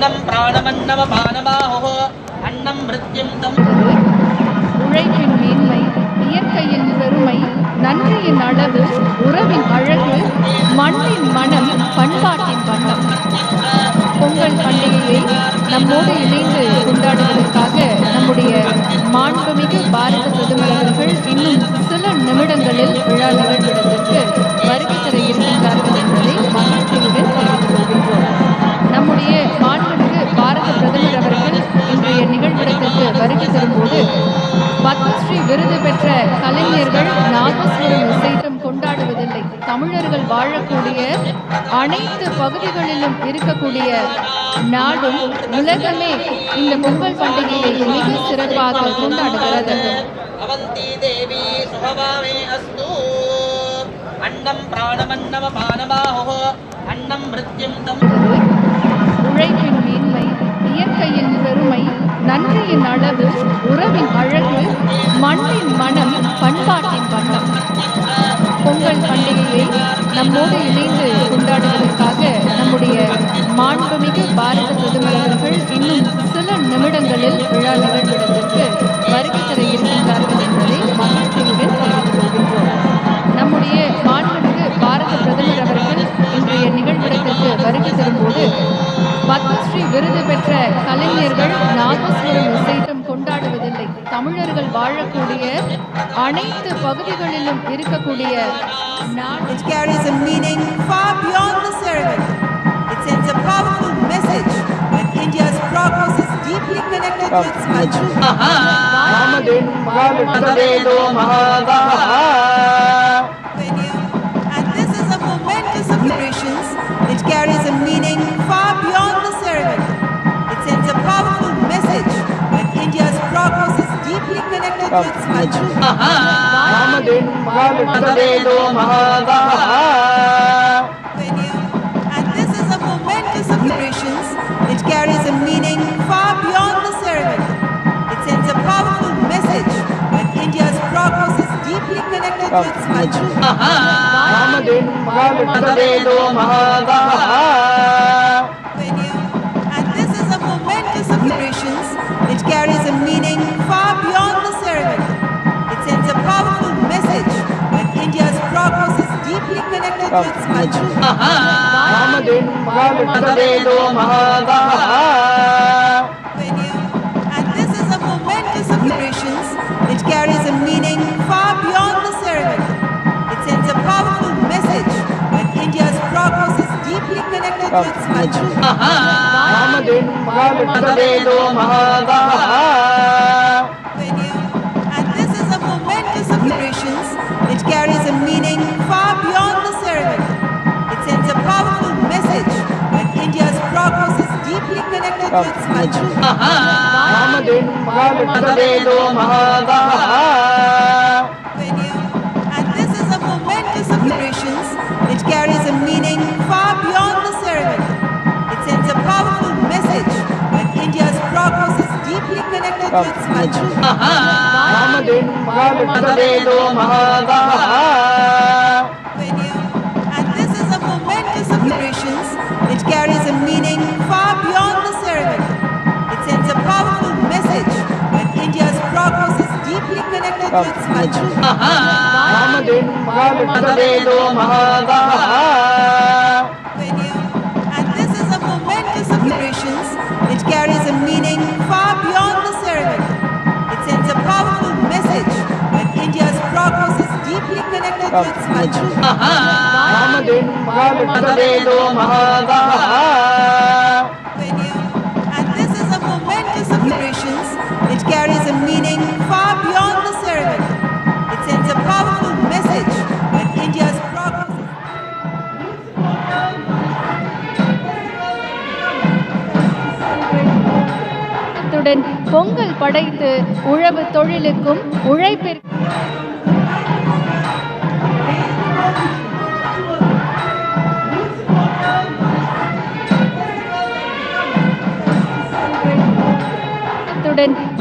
अन्नं प्राणमन्नमपानमाहुः अन्नं मृत्युं तम् உழைப்பின் மேன்மை, இயற்கையின் பெருமை, நன்றியின் அளவு, உறவின் அழகு, மண்ணின் மனம், பண்பாட்டின் வண்ணம். பொங்கல் பண்டிகையை நம்மோடு இணைந்து கொண்டாடுவதற்காக நம்முடைய மாண்புமிகு பாரத பிரதமர் அவர்கள் இன்னும் சில நிமிடங்களில் விழா நிகழ்விடத்திற்கு வருகை தர இருக்கின்றார்கள் என்பதை மகிழ்ச்சியுடன் தெரிவித்துக் கொள்கின்றோம். நம்முடைய மாண்புமிகு பாரத பிரதமர் அவர்கள் இன்றைய நிகழ்விடத்திற்கு வருகை தரும்போது பத்மஸ்ரீ விருது பெற்ற கலைஞர்கள் நாதஸ்வரம் இசைத்தம் கொண்டாடுவதில்லை. தமிழர்கள் வாழக்கூடிய அனைத்து பகுதிகளிலும் இருக்கக்கூடிய நாடும் உலகமே இந்த பொங்கல் பண்டிகையை மிக சிறப்பாக கொண்டாடுகிறது. அவந்தி தேவி சுகவாமே அஸ்து அன்னம் பிராணமன்னமபானமாஹுः அன்னம் மிருத்யும் தம். உழைப்பின் மேன்மை, இயற்கையின் பெருமை, நன்றியின் அளவு, உறவின் அழகு, மண்ணின் மனம், பண்பாட்டின் வண்ணம். பொங்கல் பண்டிகையை நம்மோடு இணைந்து கொண்டாடுவதற்காக நம்முடைய மாண்புமிகு பாரத பிரதமர் அவர்கள் இன்னும் சில நிமிடங்களில் விழா நிகழ்விடத்திற்கு வருகை தர இருக்கின்றார்கள் என்பதை மகிழ்ச்சியுடன் தெரிவித்துக் கொள்கின்றோம். நம்முடைய மாண்புமிகு பாரத பிரதமர் அவர்கள் இன்றைய நிகழ்விடத்திற்கு வருகை தரும்போது பத்மஸ்ரீ விருது பெற்ற கலைஞர்கள் நாதஸ்வரம் இசைத்தம் கொண்டாடுவதில்லை. தமிழர்கள் வாழக்கூடிய அனைத்து பகுதிகளிலும் இருக்கக்கூடிய It carries a meaning far beyond the ceremony. It sends a powerful message that India's progress is deeply connected to its culture. And this is a momentous celebrations. It carries a meaning far beyond the ceremony. It sends a powerful message that India's progress is deeply connected to its culture. And this is a momentous celebrations. It carries a meaning far beyond the ceremony. It sends a powerful message that India's progress is deeply connected to its culture. And this is a momentous celebrations. It carries a meaning far beyond the ceremony. It sends a powerful message that India's progress is deeply connected to its culture. And this is a momentous celebrations. It carries a meaning far beyond the ceremony. It sends a powerful message that India's progress is deeply connected to its culture. And this is a momentous celebrations. It carries a meaning far beyond the ceremony. It sends a powerful message that India's progress is deeply connected to its culture. And this is a momentous celebrations. It carries a meaning far beyond the ceremony. It sends a powerful message that India's progress is deeply connected to its culture. And this is a momentous celebrations. It carries a meaning far beyond the ceremony. It sends a powerful message that India's progress is deeply connected to its culture. And this is a momentous celebrations. It carries a meaning far beyond the ceremony. It sends a powerful message that India's progress is deeply connected to its culture. And this is a momentous celebrations. It carries a meaning far beyond the ceremony. It sends a powerful message that India's progress is இத்துடன் பொங்கல் படைத்து உழவு தொழிலுக்கும் உழைப்பிற்கும்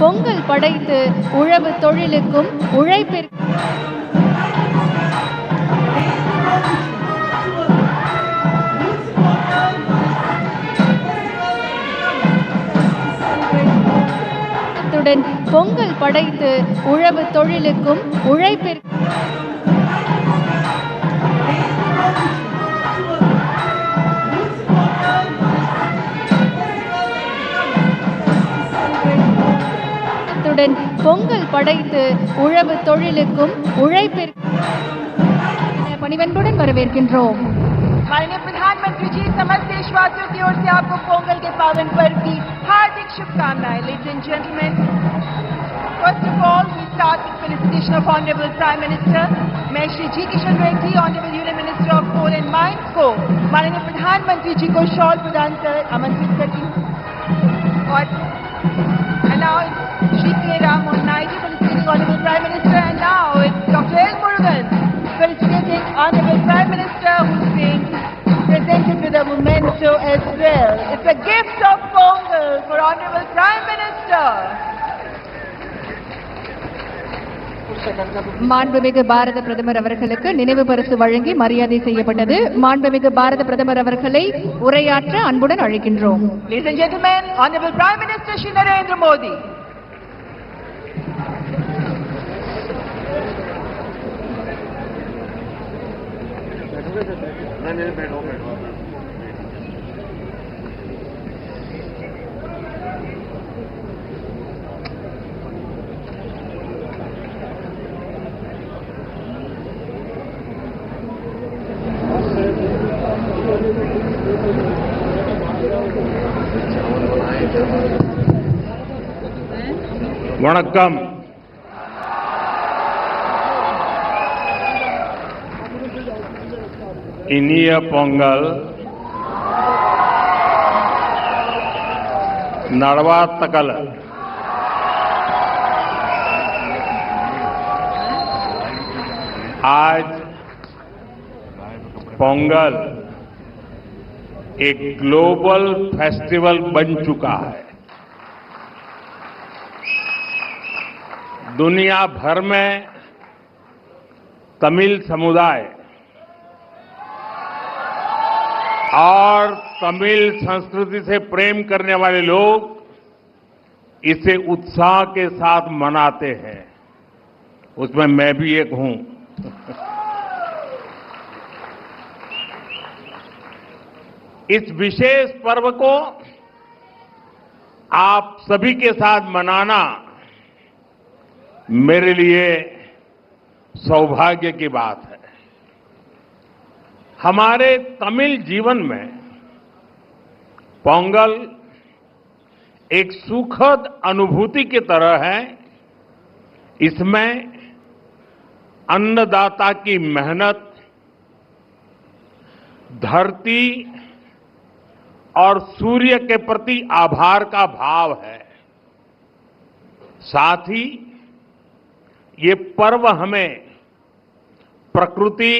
பொங்கல் படைத்து உழவு தொழிலுக்கும் உழைப்பிற்கும் வணக்கத்துடன் பொங்கல் படைத்து உழவு தொழிலுக்கும் உழைப்பிற்கும் பொங்கல் படைத்து உழவு தொழிலுக்கும் உழைப்பிற்கும் பணிவன்புடன் வரவேற்கின்றோம். माननीय प्रधानमंत्री जी, समस्त देशवासियों की ओर से आपको पोंगल के पावन पर्व की हार्दिक शुभकामनाएं. Ladies and gentlemen, first of all, we start with felicitation of Honorable Prime Minister, मैं श्री जी Kishan Reddy, Honorable Union Minister of Coal and Mines को माननीय प्रधानमंत्री जी को शॉल प्रदान कर आमंत्रित करती हूँ. और now Shri K. Ram Mohan Naidu felicitating Honorable Prime Minister, and now it's Dr. L. Murugan felicitating Honorable Prime Minister, who's being presented with a memento as well. It's a gift of Pongal for Honorable Prime Minister. மாண்புமிகு பாரத பிரதமர் அவர்களுக்கு நினைவு பரிசு வழங்கி மரியாதை செய்யப்பட்டது. மாண்புமிகு பாரத பிரதமர் அவர்களை உரையாற்ற அன்புடன் அழைக்கின்றோம். Ladies and gentlemen, Honorable Prime Minister Shri Narendra Modi. வணக்கம். இனிய பொங்கல் நல்வாழ்த்துக்கள். आज पोंगल एक ग्लोबल फेस्टिवल बन चुका है. दुनिया भर में तमिल समुदाय और तमिल संस्कृति से प्रेम करने वाले लोग इसे उत्साह के साथ मनाते हैं. उसमें मैं भी एक हूं. इस विशेष पर्व को आप सभी के साथ मनाना मेरे लिए सौभाग्य की बात है. हमारे तमिल जीवन में पोंगल एक सुखद अनुभूति की तरह है. इसमें अन्नदाता की मेहनत, धरती और सूर्य के प्रति आभार का भाव है. साथ ही ये पर्व हमें प्रकृति,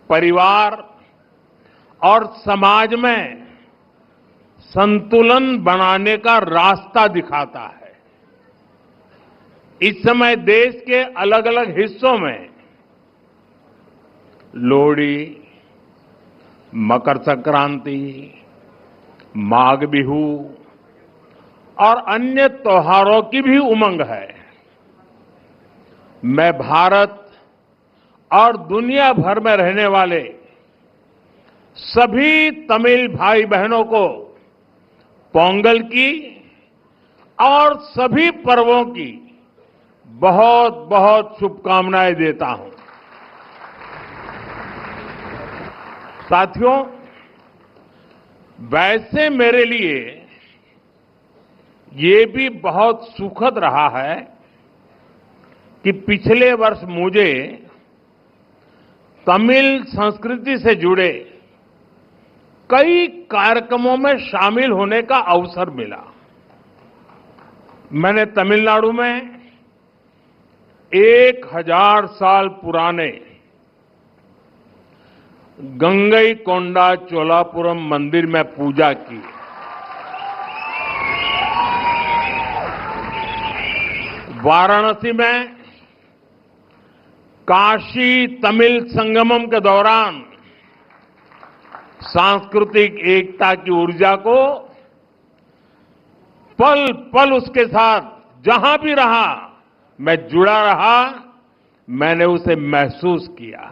परिवार और समाज में संतुलन बनाने का रास्ता दिखाता है. इस समय देश के अलग अलग हिस्सों में लोहड़ी, मकर संक्रांति, माघ बिहू और अन्य त्योहारों की भी उमंग है. मैं भारत और दुनिया भर में रहने वाले सभी तमिल भाई बहनों को पोंगल की और सभी पर्वों की बहुत बहुत शुभकामनाएं देता हूं. साथियों, वैसे मेरे लिए ये भी बहुत सुखद रहा है कि पिछले वर्ष मुझे तमिल संस्कृति से जुड़े कई कार्यक्रमों में शामिल होने का अवसर मिला. मैंने तमिलनाडु में 1000 साल पुराने गंगईकोंडा चोलापुरम मंदिर में पूजा की. वाराणसी में काशी तमिल संगमम के दौरान सांस्कृतिक एकता की ऊर्जा को पल पल उसके साथ जहां भी रहा मैं जुड़ा रहा, मैंने उसे महसूस किया।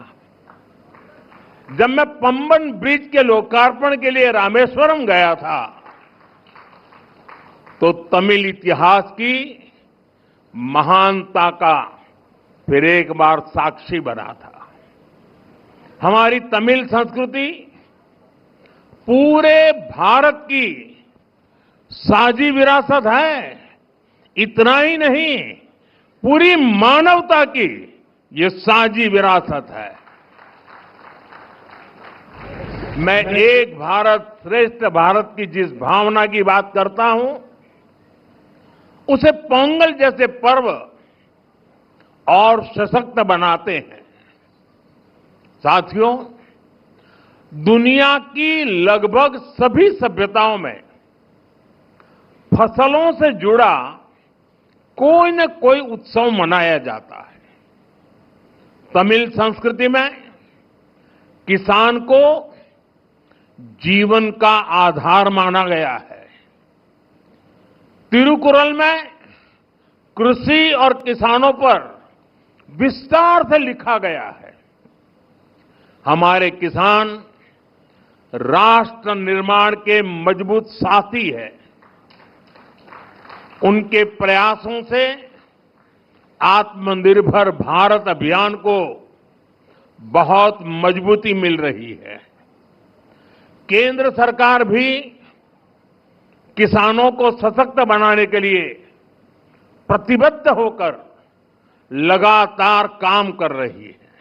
जब मैं पंबन ब्रिज के लोकार्पण के लिए रामेश्वरम गया था तो तमिल इतिहास की महानता का फिर एक बार साक्षी बना था। हमारी तमिल संस्कृति पूरे भारत की साझी विरासत है। इतना ही नहीं, पूरी मानवता की ये साझी विरासत है। मैं एक भारत श्रेष्ठ भारत की जिस भावना की बात करता हूं, उसे पोंगल जैसे पर्व और सशक्त बनाते हैं। साथियों, दुनिया की लगभग सभी सभ्यताओं में फसलों से जुड़ा कोई न कोई उत्सव मनाया जाता है। तमिल संस्कृति में किसान को जीवन का आधार माना गया है। तिरुकुरल में कृषि और किसानों पर विस्तार से लिखा गया है। हमारे किसान राष्ट्र निर्माण के मजबूत साथी है। उनके प्रयासों से आत्मनिर्भर भारत अभियान को बहुत मजबूती मिल रही है। केंद्र सरकार भी किसानों को सशक्त बनाने के लिए प्रतिबद्ध होकर लगातार काम कर रही है।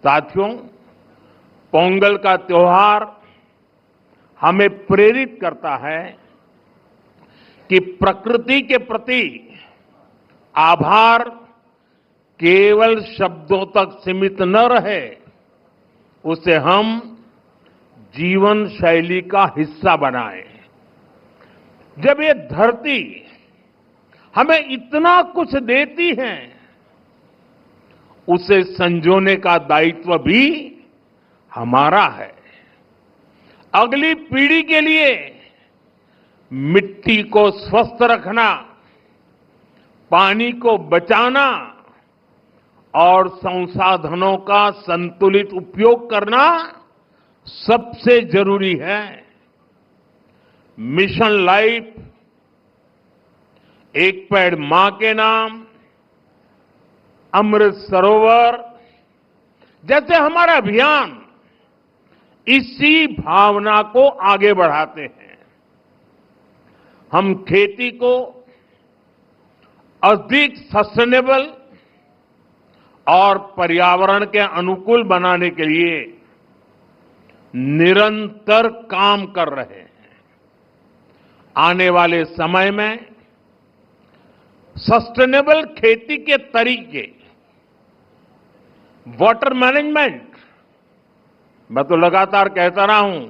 साथियों, पोंगल का त्योहार हमें प्रेरित करता है कि प्रकृति के प्रति आभार केवल शब्दों तक सीमित न रहे, उसे हम जीवन शैली का हिस्सा बनाएं। जब ये धरती हमें इतना कुछ देती है, उसे संजोने का दायित्व भी हमारा है। अगली पीढ़ी के लिए मिट्टी को स्वस्थ रखना, पानी को बचाना और संसाधनों का संतुलित उपयोग करना सबसे जरूरी है। मिशन लाइफ, एक पेड़ मां के नाम, अमृत सरोवर जैसे हमारा अभियान इसी भावना को आगे बढ़ाते हैं। हम खेती को अधिक सस्टेनेबल और पर्यावरण के अनुकूल बनाने के लिए निरंतर काम कर रहे हैं। आने वाले समय में सस्टेनेबल खेती के तरीके, वाटर मैनेजमेंट, मैं तो लगातार कहता रहा हूं,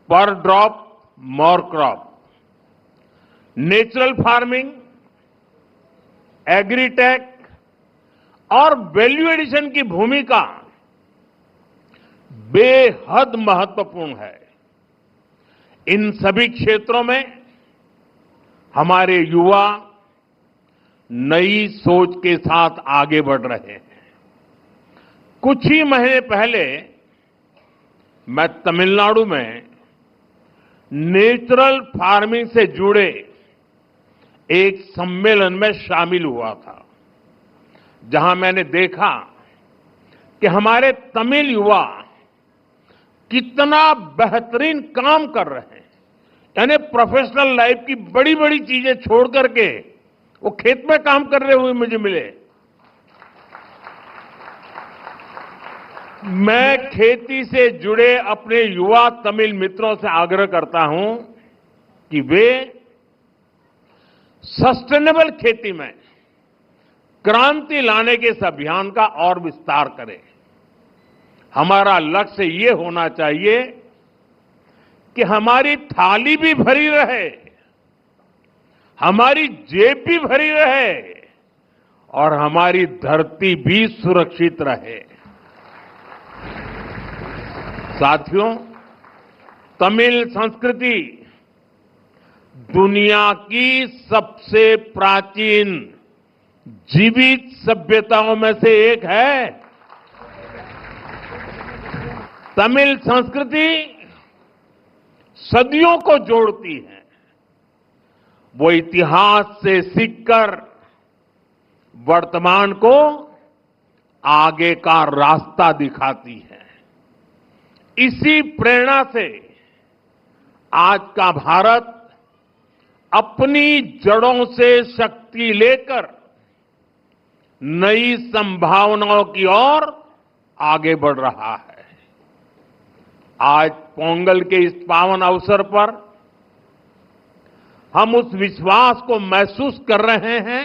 पर drop more crop, natural farming, agritech और वैल्यू एडिशन की भूमिका बेहद महत्वपूर्ण है। इन सभी क्षेत्रों में हमारे युवा नई सोच के साथ आगे बढ़ रहे हैं। कुछ ही महीने पहले मैं तमिलनाडु में नेचुरल फार्मिंग से जुड़े एक सम्मेलन में शामिल हुआ था, जहां मैंने देखा कि हमारे तमिल युवा कितना बेहतरीन काम कर रहे हैं। यानी प्रोफेशनल लाइफ की बड़ी बड़ी चीजें छोड़ करके वो खेत में काम कर रहे हुए मुझे मिले। मैं खेती से जुड़े अपने युवा तमिल मित्रों से आग्रह करता हूं कि वे सस्टेनेबल खेती में क्रांति लाने के इस अभियान का और विस्तार करें। हमारा लक्ष्य ये होना चाहिए कि हमारी थाली भी भरी रहे, हमारी जेब भी भरी रहे और हमारी धरती भी सुरक्षित रहे। साथियों, तमिल संस्कृति दुनिया की सबसे प्राचीन जीवित सभ्यताओं में से एक है। तमिल संस्कृति सदियों को जोड़ती है। वो इतिहास से सीखकर वर्तमान को आगे का रास्ता दिखाती है। इसी प्रेरणा से आज का भारत अपनी जड़ों से शक्ति लेकर नई संभावनाओं की ओर आगे बढ़ रहा है। आज पोंगल के इस पावन अवसर पर हम उस विश्वास को महसूस कर रहे हैं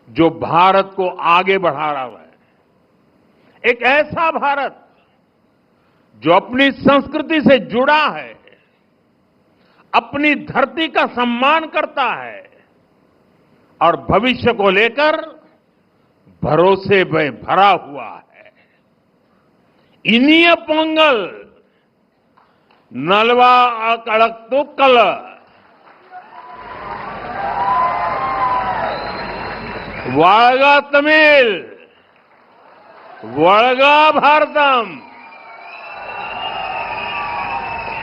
जो भारत को आगे बढ़ा रहा है। एक ऐसा भारत जो अपनी संस्कृति से जुड़ा है, अपनी धरती का सम्मान करता है और भविष्य को लेकर भरोसे में भरा हुआ है। इनिय पोंगल नलवा अकड़क्तुक्कल वाळगा तमिल वळगा भारतम।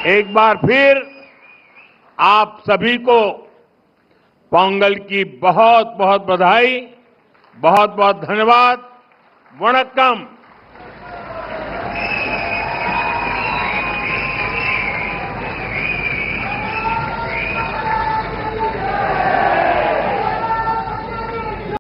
एक बार फिर आप सभी को पोंगल की बहुत बहुत बधाई, बहुत बहुत धन्यवाद। वणक्कम।